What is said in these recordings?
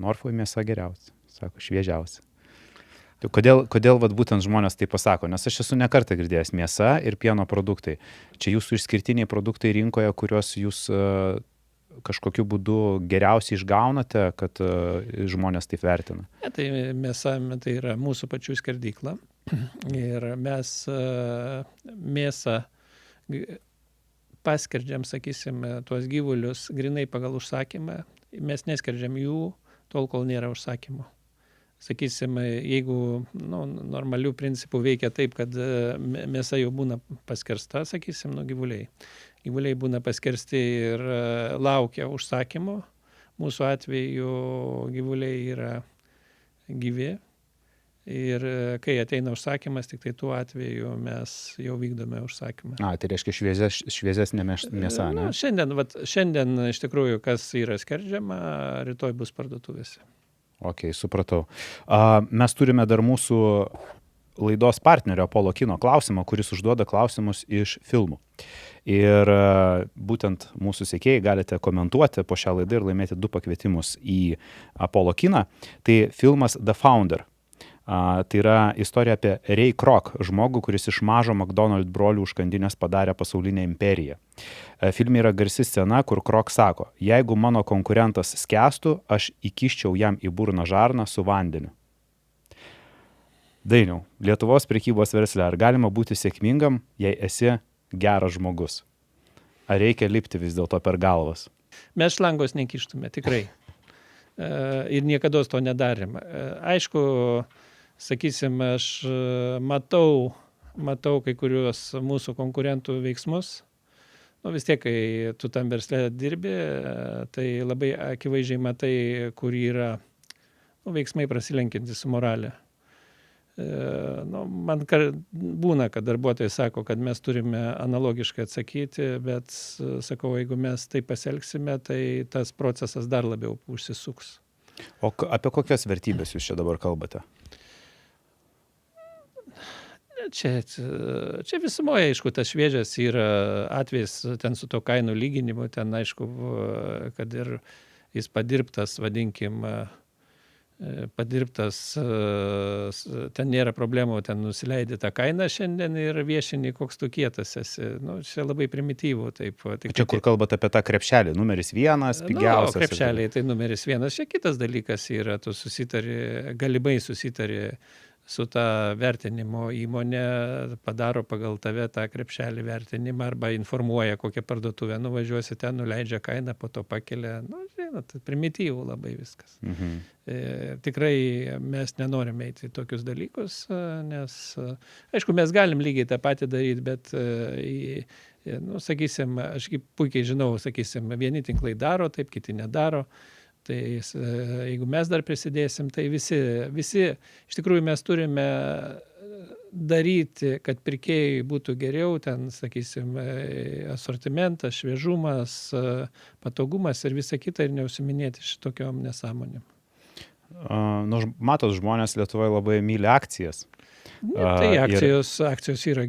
Norfoj mėsa geriausia, sako, šviežiausia. Tai kodėl vat, būtent žmonės tai pasako? Nes aš esu nekartą girdėjęs mėsa ir pieno produktai. Čia jūsų išskirtiniai produktai rinkoje, kuriuos jūs kažkokiu būdu geriausiai išgaunate, kad žmonės taip vertina. Tai mėsa tai yra mūsų pačių skerdykla. Ir mes mėsą paskerdžiam, sakysim, tuos gyvulius grinai pagal užsakymą. Mes neskerdžiam jų tol, kol nėra užsakymo. Sakysim, jeigu normalių principų veikia taip, kad mėsa jau būna paskersta, sakysim, gyvuliai. Gyvuliai būna paskersti ir laukia užsakymo. Mūsų atveju gyvuliai yra gyvi. Ir kai ateina užsakymas, tik tai tuo atveju mes jau vykdome užsakymą. Tai reiškia šviesesnė mėsa, ne? Šiandien iš tikrųjų, kas yra skerdžiama, rytoj bus parduotuvėse. Ok, supratau. Mes turime dar mūsų laidos partnerio Apollo Kino klausimą, kuris užduoda klausimus iš filmų. Ir būtent mūsų sekėjai galite komentuoti po šią laidą ir laimėti 2 pakvietimus į Apollo Kiną. Tai filmas The Founder. Tai yra istorija apie Ray Kroc, žmogų, kuris iš mažo McDonald's brolių užkandinės padarė pasaulinę imperiją. Filme yra garsi scena, kur Kroc sako, jeigu mano konkurentas skęstų, aš įkiščiau jam į burną žarną su vandeniu. Dainiau, Lietuvos prekybos versle, ar galima būti sėkmingam, jei esi geras žmogus? Ar reikia lipti vis dėlto per galvas? Mes šlangos nekištume, tikrai. Ir niekados to nedarėm. Aišku, sakysim, aš matau kai kuriuos mūsų konkurentų veiksmus. Vis tiek, kai tu tam versle dirbi, tai labai akivaizdžiai matai, kur yra veiksmai prasilenkiantys su moralė. Man būna, kad darbuotojai sako, kad mes turime analogiškai atsakyti, bet sakau, jeigu mes taip pasielgsime, tai tas procesas dar labiau užsisuks. O apie kokias vertybės jūs čia dabar kalbate? Čia visumoje, aišku, tas šviežias yra atvejis ten su to kainų lyginimu, ten aišku, kad ir jis padirbtas, vadinkim, ten nėra problemų, ten nusileidi tą kainą šiandien ir viešini, koks tu kietas esi. Čia labai primityvų. Taip. Čia kur kalbate apie tą krepšelį, numeris 1, pigiausias. Krepšeliai tai numeris 1. Čia kitas dalykas yra, tu galimai susitari su ta vertinimo įmonė, padaro pagal tave tą krepšelį vertinimą arba informuoja, kokią parduotuvę nuvažiuosi, ten nuleidžia kainą, po to pakelia. Žinot, primityvų labai viskas. Tikrai mes nenorime eiti į tokius dalykus, nes, aišku, mes galim lygiai tą patį daryti, bet, sakysim, aš puikiai žinau, sakysim, vieni tinklai daro, taip, kiti nedaro. Tai jeigu mes dar prisidėsim, tai visi, iš tikrųjų mes turime daryti, kad pirkėjai būtų geriau, ten, sakysim, asortimentas, šviežumas, patogumas ir visa kita ir neužsiminėti šitokiom nesąmonėm. Matot, žmonės Lietuvoje labai myli akcijas. Tai akcijos yra,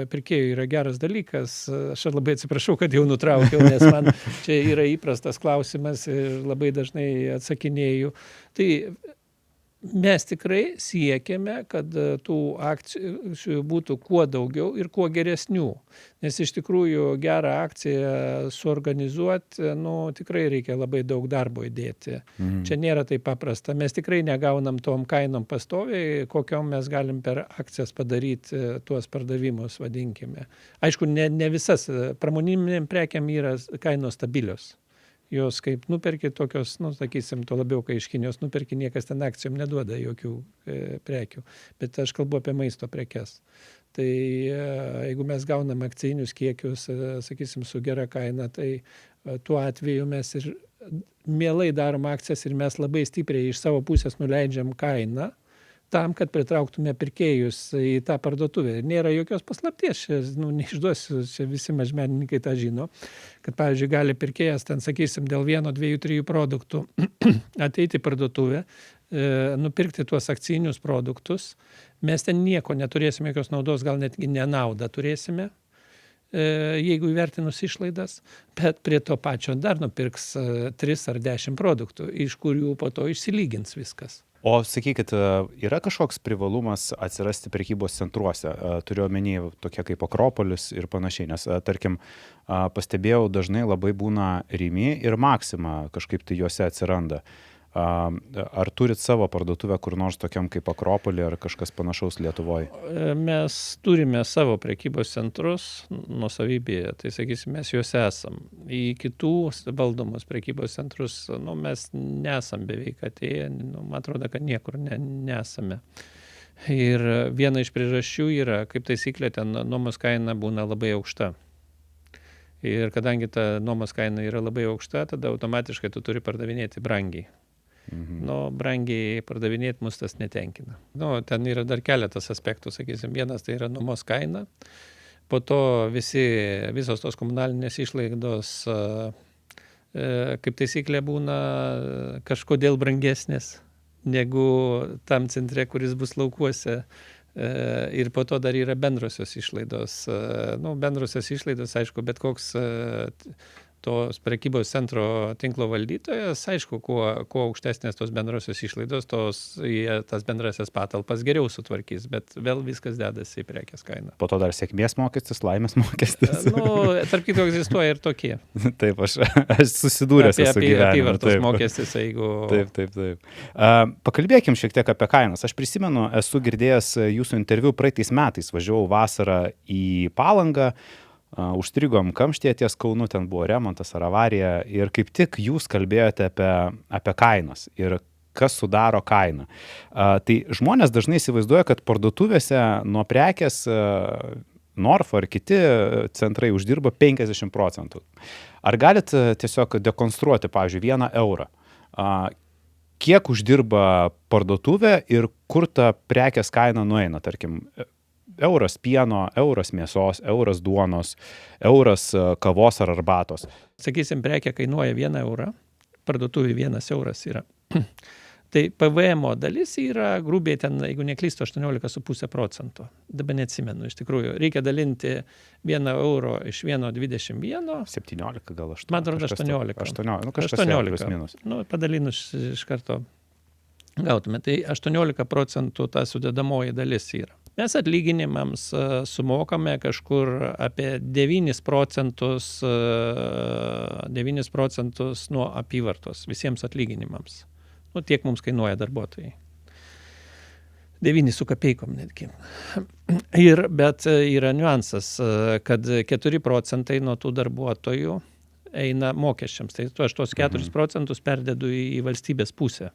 pirkėjų yra geras dalykas. Aš labai atsiprašau, kad jau nutraukiau, nes man čia yra įprastas klausimas ir labai dažnai atsakinėju. Tai mes tikrai siekiame, kad tų akcijų būtų kuo daugiau ir kuo geresnių. Nes iš tikrųjų gerą akciją suorganizuoti, tikrai reikia labai daug darbo įdėti. Čia nėra taip paprasta. Mes tikrai negaunam tom kainom pastoviai, kokiom mes galim per akcijas padaryti tuos pardavimus, vadinkime. Aišku, ne visas pramoninėm prekiam yra kainos stabilios. Jos kaip nuperki tokios, sakysim, to labiau, kai iš Kinijos nuperki, niekas ten akcijom neduoda jokių prekių. Bet aš kalbu apie maisto prekes. Tai jeigu mes gaunam akcijinius kiekius, sakysim, su gera kaina, tai tuo atveju mes ir mielai darom akcijas ir mes labai stipriai iš savo pusės nuleidžiam kainą tam, kad pritrauktume pirkėjus į tą parduotuvę. Ir nėra jokios paslapties, neišduosiu, čia visi mažmenininkai tą žino, kad, pavyzdžiui, gali pirkėjas ten, sakysim, dėl 1, 2, 3 produktų ateiti į parduotuvę, nupirkti tuos akcijinius produktus. Mes ten nieko neturėsime, jokios naudos, gal netgi nenaudą turėsime. jeigu įvertinus išlaidas, bet prie to pačio dar nupirks 3 ar 10 produktų, iš kurių po to išsilygins viskas. O sakykit, yra kažkoks privalumas atsirasti prekybos centruose? Turiu omeny tokie kaip Akropolis ir panašiai, nes tarkim, pastebėjau, dažnai labai būna Rimi ir Maxima kažkaip tai juose atsiranda. Ar turit savo parduotuvę kur nors tokiam kaip Akropolį ar kažkas panašaus Lietuvoje? Mes turime savo prekybos centrus nuosavybėje, tai sakysim, mes juose esam. Į kitų valdomus prekybos centrus mes nesam beveik atėję, man atrodo, kad niekur nesame. Ir viena iš priežasčių yra, kaip taisyklė, ten nuomos kaina būna labai aukšta. Ir kadangi ta nuomos kaina yra labai aukšta, tada automatiškai tu turi pardavinėti brangiai. Brangiai pardavinėti mus tas netenkina. Ten yra dar keletas aspektų, sakysim. Vienas tai yra nuomos kaina, po to visos tos komunalinės išlaidos, kaip taisyklė, būna kažkodėl brangesnės negu tam centre, kuris bus laukuose. Ir po to dar yra bendrosios išlaidos. Bendrosios išlaidos, aišku, bet koks tos prekybos centro tinklo valdytojas, aišku, kuo aukštesnės tos bendrosios išlaidos, tas bendrasias patalpas geriau sutvarkys, bet vėl viskas dedasi į prekės kainą. Po to dar sėkmės mokestis, laimės mokestis. Tarp kitko egzistuoja ir tokie. Taip, aš susidūręs esu gyvenime. Apyvartos mokestis, jeigu... Taip. Pakalbėkim šiek tiek apie kainas. Aš prisimenu, esu girdėjęs jūsų interviu praeitais metais, važiavau vasarą į Palangą, užstrigom kamštyje ties Kaunu, ten buvo remontas ar avarija ir kaip tik jūs kalbėjote apie kainas ir kas sudaro kainą. Tai žmonės dažnai įsivaizduoja, kad parduotuvėse nuo prekės Norfa ar kiti centrai uždirba 50%. Ar galit tiesiog dekonstruoti, pavyzdžiui, 1 eurą? Kiek uždirba parduotuvė ir kur ta prekės kaina nueina, tarkim, euras pieno, euras mėsos, euras duonos, euras kavos ar arbatos. Sakysim, prekė kainuoja 1 eurą, parduotuvė 1 euras yra. Tai PVM dalis yra grubiai ten, jeigu neklystu, 18,5%. Dabar neatsimenu, iš tikrųjų. Reikia dalinti 1 euro iš 1,21. 17 gal 8. Man atrodo 18. 18. Padalinus iš karto gautume. Tai 18% ta sudedamoji dalis yra. Mes atlyginimams sumokame kažkur apie 9% nuo apyvartos visiems atlyginimams. Tiek mums kainuoja darbuotojai. 9 su kapeikom netgi. Bet yra niuansas, kad 4% nuo tų darbuotojų eina mokesčiams. Tai aš tos 4% perdedu į valstybės pusę.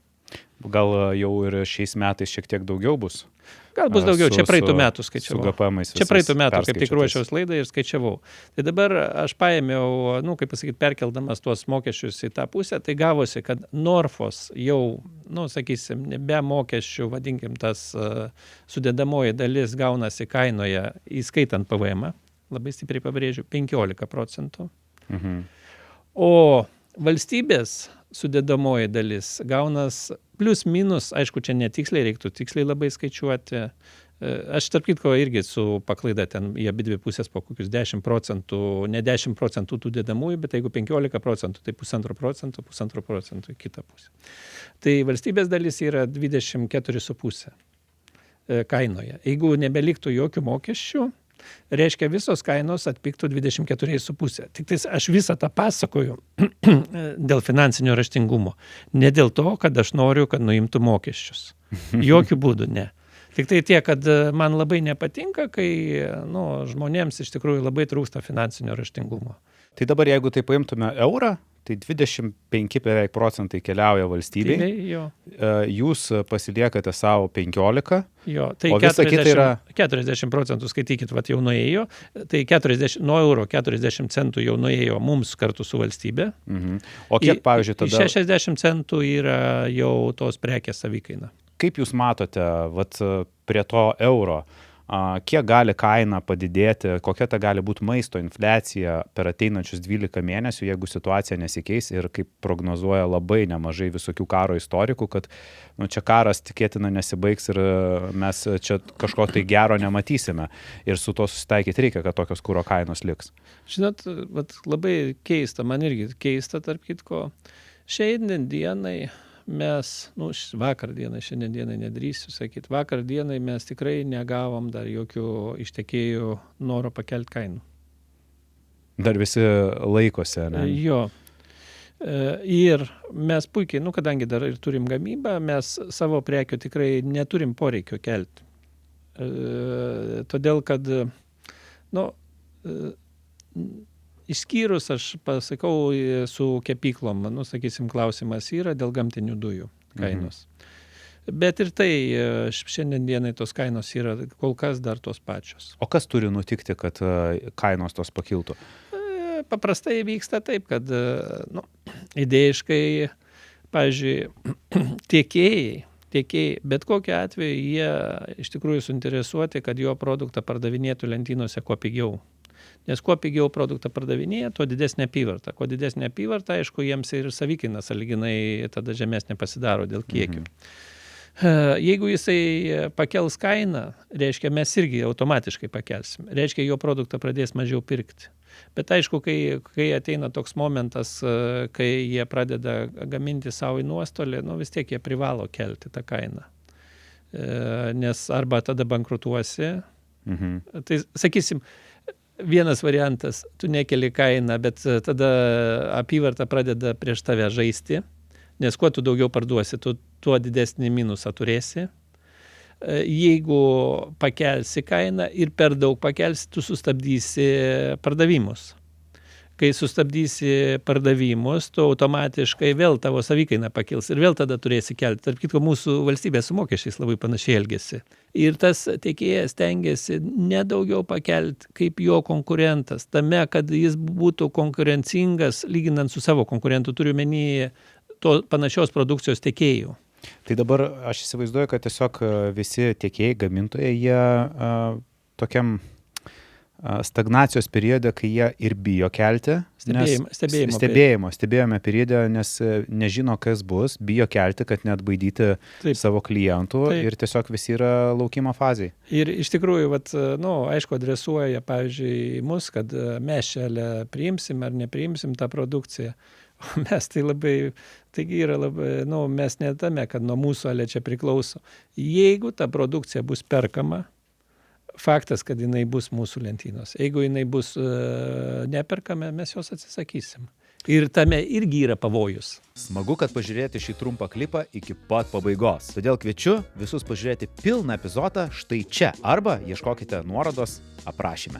Gal jau ir šiais metais šiek tiek daugiau bus? Gal bus daugiau, čia praeitų metų skaičiavau. Su GPM-ais čia praeitų metų, kaip tik ruošiaus laidą ir skaičiavau. Tai dabar aš paėmiau, perkeldamas tuos mokesčius į tą pusę, tai gavosi, kad Norfos jau, sakysim, be mokesčių, vadinkim, tas sudedamoji dalis gaunasi kainoje, įskaitant PVM, labai stipriai pabrėžiu, 15%. O valstybės sudedamoji dalis gaunas plius minus, aišku, čia netiksliai, reiktų tiksliai labai skaičiuoti. Aš tarp kitko irgi su paklaida ten į abidvi pusės po kokius 10%, ne 10% tų dedamųjų, bet jeigu 15%, tai 1,5% į kitą pusę. Tai valstybės dalis yra 24,5 kainoje. Jeigu nebeliktų jokių mokesčių, reiškia visos kainos atpigtų 24,5. Tik tai aš visą tą pasakoju dėl finansinio raštingumo. Ne dėl to, kad aš noriu, kad nuimtų mokesčius. Jokių būdų ne. Tik tai tiek, kad man labai nepatinka, kai žmonėms iš tikrųjų labai trūksta finansinio raštingumo. Tai dabar jeigu tai paimtume eurą, tai 25% keliauja valstybei, jūs pasiliekate savo 15%, tai o visa kita yra... 40% skaitykit, jau nuėjo, tai nuo euro 40 centų jau nuėjo mums kartu su valstybė. O kiek, pavyzdžiui, tada... 60 centų yra jau tos prekės savikaina. Kaip jūs matote, prie to euro, kiek gali kaina padidėti, kokia ta gali būti maisto infliacija per ateinančius 12 mėnesių, jeigu situacija nesikeis ir kaip prognozuoja labai nemažai visokių karo istorikų, kad čia karas tikėtina nesibaigs ir mes čia kažko tai gero nematysime. Ir su to susitaikyti reikia, kad tokios kuro kainos liks. Žinot, labai keista, man irgi keista, tarp kitko, šiandien dienai mes, vakar dienai, šiandien dienai nedrįsiu sakyti, vakar dienai mes tikrai negavom dar jokių iš tiekėjų noro pakelti kainų. Dar visi laikosi, ne? Jo. Ir mes puikiai, kadangi dar ir turim gamybą, mes savo prekių tikrai neturim poreikio kelti. Todėl, kad, išskyrus, aš pasakau, su kepyklom, sakysim, klausimas yra dėl gamtinių dujų kainos. Bet ir tai šiandien dienai tos kainos yra kol kas dar tos pačios. O kas turi nutikti, kad kainos tos pakiltų? Paprastai vyksta taip, kad idėjiškai, pavyzdžiui, tiekėjai, bet kokiu atveju jie iš tikrųjų suinteresuoti, kad jo produktą pardavinėtų lentynose kuo pigiau. Nes kuo pigiau produktą pardavinėja, tuo didesnė apyvarta. Kuo didesnė apyvarta, aišku, jiems ir savikaina sąlyginai tada žemesnė pasidaro dėl kiekių. Jeigu jisai pakels kainą, reiškia, mes irgi automatiškai pakelsim. Reiškia, jo produktą pradės mažiau pirkti. Bet aišku, kai ateina toks momentas, kai jie pradeda gaminti savo į nuostolį, vis tiek jie privalo kelti tą kainą. Nes arba tada bankrutuosi. Tai, sakysim, vienas variantas, tu nekeli kainą, bet tada apyvarta pradeda prieš tave žaisti, nes kuo tu daugiau parduosi, tu tuo didesnį minusą turėsi. Jeigu pakelsi kainą ir per daug pakelsi, tu sustabdysi pardavimus. Kai sustabdysi pardavimus, tu automatiškai vėl tavo savikaina pakils ir vėl tada turėsi kelti. Tarp kitko, mūsų valstybė su mokesčiais labai panašiai elgesi. Ir tas tiekėjas stengiasi nedaugiau pakelti kaip jo konkurentas, tame, kad jis būtų konkurencingas, lyginant su savo konkurentu, turiu menį to panašios produkcijos tiekėjų. Tai dabar aš įsivaizduoju, kad tiesiog visi tiekėjai, gamintojai, jie tokiam stagnacijos periode, kai jie ir bijo kelti. Stebėjome periode, nes nežino, kas bus, bijo kelti, kad neatbaidyti savo klientų. Ir tiesiog visi yra laukimo fazėje. Ir iš tikrųjų, aišku, adresuoja, pavyzdžiui, mus, kad mes čia priimsim ar nepriimsim tą produkciją. Mes tai labai, taigi yra labai, mes netame, kad nuo mūsų čia priklauso. Jeigu ta produkcija bus perkama, faktas, kad jinai bus mūsų lentynos. Jeigu jinai bus neperkame, mes jos atsisakysim. Ir tame irgi yra pavojus. Smagu, kad pažiūrėjote šį trumpą klipą iki pat pabaigos. Todėl kviečiu visus pažiūrėti pilną epizodą štai čia arba ieškokite nuorodos aprašyme.